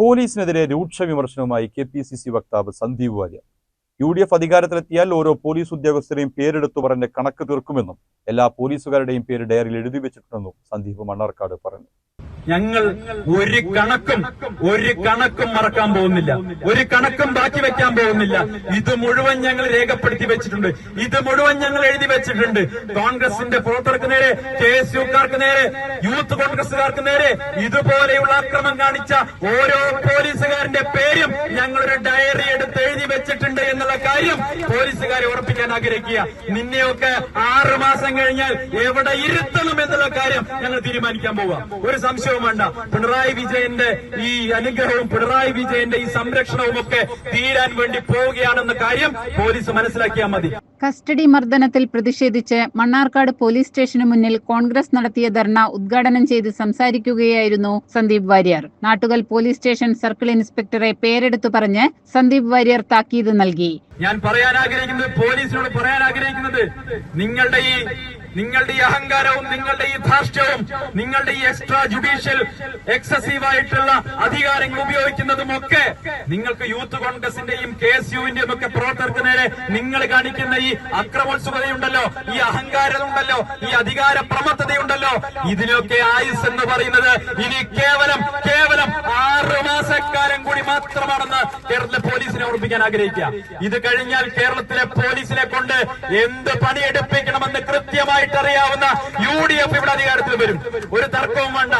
പോലീസിനെതിരെ രൂക്ഷ വിമർശനവുമായി കെ.പി.സി.സി വക്താവ് സന്ദീപ് വാര്യർ. UDF അധികാരത്തിലെത്തിയാൽ ഓരോ പോലീസ് ഉദ്യോഗസ്ഥരെയും പേരെടുത്തു പറഞ്ഞ് കണക്ക് തീർക്കുമെന്നും എല്ലാ പോലീസുകാരുടെയും പേര് ഡയറിയിൽ എഴുതി വെച്ചിട്ടുണ്ടെന്നും സന്ദീപ് മണ്ണാർക്കാട് പറഞ്ഞു. ഞങ്ങൾ ഒരു കണക്കും മറക്കാൻ പോകുന്നില്ല, ഒരു കണക്കും ബാക്കി വെക്കാൻ പോകുന്നില്ല. ഇത് മുഴുവൻ ഞങ്ങൾ രേഖപ്പെടുത്തി വെച്ചിട്ടുണ്ട്, ഇത് മുഴുവൻ ഞങ്ങൾ എഴുതി വെച്ചിട്ടുണ്ട്. കോൺഗ്രസിന്റെ പ്രവർത്തകർക്ക് നേരെ, KSUക്കാർക്ക് നേരെ, യൂത്ത് കോൺഗ്രസുകാർക്ക് നേരെ ഇതുപോലെയുള്ള ആക്രമണം കാണിച്ച ഓരോ പോലീസുകാരന്റെ പേരും ഞങ്ങളൊരു ഡയറി എടുത്ത് എഴുതി വെച്ചിട്ടുണ്ട് എന്നുള്ള കാര്യം പോലീസുകാരെ ഉറപ്പിക്കാൻ ആഗ്രഹിക്കുക. നിന്നെയൊക്കെ 6 മാസം കഴിഞ്ഞാൽ എവിടെ ഇരുത്തണം എന്നുള്ള കാര്യം ഞങ്ങൾ തീരുമാനിക്കാൻ പോവുക. ഒരു സംശയവും വേണ്ട. പിണറായി വിജയന്റെ ഈ അനുഗ്രഹവും പിണറായി വിജയന്റെ ഈ സംരക്ഷണവും ഒക്കെ തീരാൻ വേണ്ടി പോവുകയാണെന്ന കാര്യം പോലീസ് മനസ്സിലാക്കിയാൽ മതി. കസ്റ്റഡി മർദ്ദനത്തിൽ പ്രതിഷേധിച്ച് മണ്ണാർക്കാട് പോലീസ് സ്റ്റേഷന് മുന്നിൽ കോൺഗ്രസ് നടത്തിയ ധർണ ഉദ്ഘാടനം ചെയ്ത് സംസാരിക്കുകയായിരുന്നു Sandeep Warrier. Nattukal police station circle ഇൻസ്പെക്ടറെ പേരെടുത്തു പറഞ്ഞ് സന്ദീപ് വാര്യർ താക്കീത് നൽകി. ഞാൻ പറയാൻ ആഗ്രഹിക്കുന്നത്, പോലീസിനോട് പറയാൻ ആഗ്രഹിക്കുന്നത്, നിങ്ങളുടെ ഈ അഹങ്കാരവും നിങ്ങളുടെ ഈ ധാർഷ്ട്യവും നിങ്ങളുടെ ഈ എക്സ്ട്രാ ജുഡീഷ്യൽ എക്സസീവായിട്ടുള്ള അധികാരങ്ങൾ ഉപയോഗിക്കുന്നതും ഒക്കെ നിങ്ങൾക്ക് യൂത്ത് കോൺഗ്രസിന്റെയും KSUവിന്റെയും ഒക്കെ പ്രവർത്തകർക്ക് നേരെ നിങ്ങൾ കാണിക്കുന്ന ഈ അക്രമോത്സുകതയുണ്ടല്ലോ, ഈ അഹങ്കാരമുണ്ടല്ലോ, ഈ അധികാര പ്രമത്തതയുണ്ടല്ലോ, ഇതിനൊക്കെ ആയുസ് എന്ന് പറയുന്നത് ഇനി കേവലം 6 മാസക്കാലം കൂടി മാത്രമാണെന്ന് കേരളത്തിലെ പോലീസിനെ ഓർമ്മിക്കാൻ ആഗ്രഹിക്കുക. ഇത് കഴിഞ്ഞാൽ കേരളത്തിലെ പോലീസിനെ കൊണ്ട് എന്ത് പണിയെടുപ്പിക്കണമെന്ന് കൃത്യമായിട്ട് അറിയാവുന്ന UDF ഇവിടെ അധികാരത്തിൽ വരും. ഒരു തർക്കവും വേണ്ട.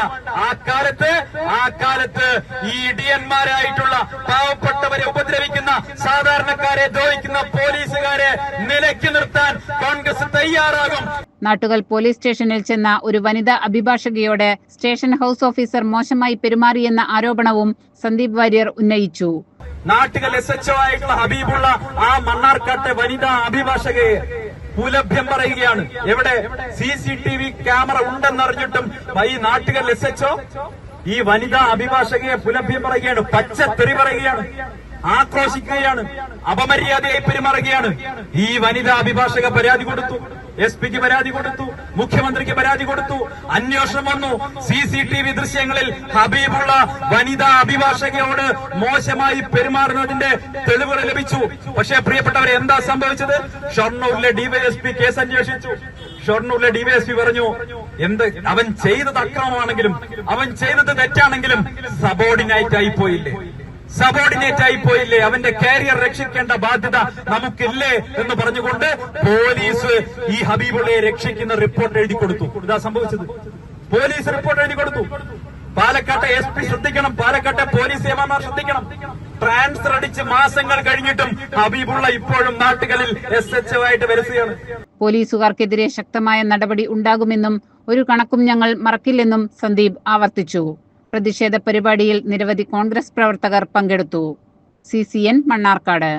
ആ കാലത്ത് ഈ ഇടിയന്മാരായിട്ടുള്ള പാവപ്പെട്ടവരെ ഉപദ്രവിക്കുന്ന, സാധാരണക്കാരെ ദ്രോഹിക്കുന്ന പോലീസുകാരെ നിലയ്ക്ക് നിർത്താൻ കോൺഗ്രസ് തയ്യാറാകും. നാട്ടുകൽ പോലീസ് സ്റ്റേഷനിൽ ചെന്ന ഒരു വനിതാ അഭിഭാഷകയോട് സ്റ്റേഷൻ ഹൌസ് ഓഫീസർ മോശമായി പെരുമാറിയെന്ന ആരോപണവും സന്ദീപ് വാര്യർ ഉന്നയിച്ചു. നാട്ടുകൽ SHO ആയിട്ടുള്ള ഹബീബുള്ള ആ മണ്ണാർക്കാട്ടെ വനിതാ അഭിഭാഷകയെ പുലഭ്യം പറയുകയാണ്. എവിടെ CCTV ക്യാമറ ഉണ്ടെന്നറിഞ്ഞിട്ടും ഈ നാട്ടുകൽ SHO ഈ വനിതാ അഭിഭാഷകയെ പുലഭ്യം പറയുകയാണ്, പച്ചത്തെറി പറയുകയാണ്, ആക്രോശിക്കുകയാണ്, അപമര്യാദയായി പെരുമാറുകയാണ്. ഈ വനിതാ അഭിഭാഷക പരാതി കൊടുത്തു, SP-ക്ക് പരാതി കൊടുത്തു, മുഖ്യമന്ത്രിക്ക് പരാതി കൊടുത്തു. അന്വേഷണം വന്നു. CCTV ദൃശ്യങ്ങളിൽ ഹബീബുള്ള വനിതാ അഭിഭാഷകയോട് മോശമായി പെരുമാറുന്നതിന്റെ തെളിവുകൾ ലഭിച്ചു. പക്ഷേ പ്രിയപ്പെട്ടവരെ, എന്താ സംഭവിച്ചത്? ഷൊർണൂരിലെ DYSP കേസ് അന്വേഷിച്ചു. ഷൊർണൂരിലെ DYSP പറഞ്ഞു, അവൻ ചെയ്തത് അക്രമമാണെങ്കിലും, അവൻ ചെയ്തത് തെറ്റാണെങ്കിലും സബോർഡിനേറ്റ് ആയിപ്പോയില്ലേ, അവന്റെ കരിയർ രക്ഷിക്കേണ്ട ബാധ്യത നമുക്കില്ലേ എന്ന് പറഞ്ഞുകൊണ്ട് പോലീസ് ഈ ഹബീബുള്ളയെ രക്ഷിക്കുന്ന റിപ്പോർട്ട് എഴുതി കൊടുത്തു. ഇതാ സംഭവിച്ചത്. പോലീസ് റിപ്പോർട്ട് എഴുതി കൊടുത്തു. പാലക്കാട്ടെ SP ശ്രദ്ധിക്കണം, പാലക്കാട്ടെ പോലീസ് ഏമാന്മാർ ശ്രദ്ധിക്കണം. ട്രാൻസ്ഫർ അടിച്ച് മാസങ്ങൾ കഴിഞ്ഞിട്ടും ഹബീബുള്ള ഇപ്പോഴും നാട്ടുകളിൽ SHO ആയിട്ട് വരികയാണ്. പോലീസുകാർക്കെതിരെ ശക്തമായ നടപടി ഉണ്ടാകുമെന്നും ഒരു കണക്കും ഞങ്ങൾ മറക്കില്ലെന്നും സന്ദീപ് ആവർത്തിച്ചു. പ്രതിഷേധ പരിപാടിയിൽ നിരവധി കോൺഗ്രസ് പ്രവർത്തകർ പങ്കെടുത്തു. CCN മണ്ണാർക്കാട്.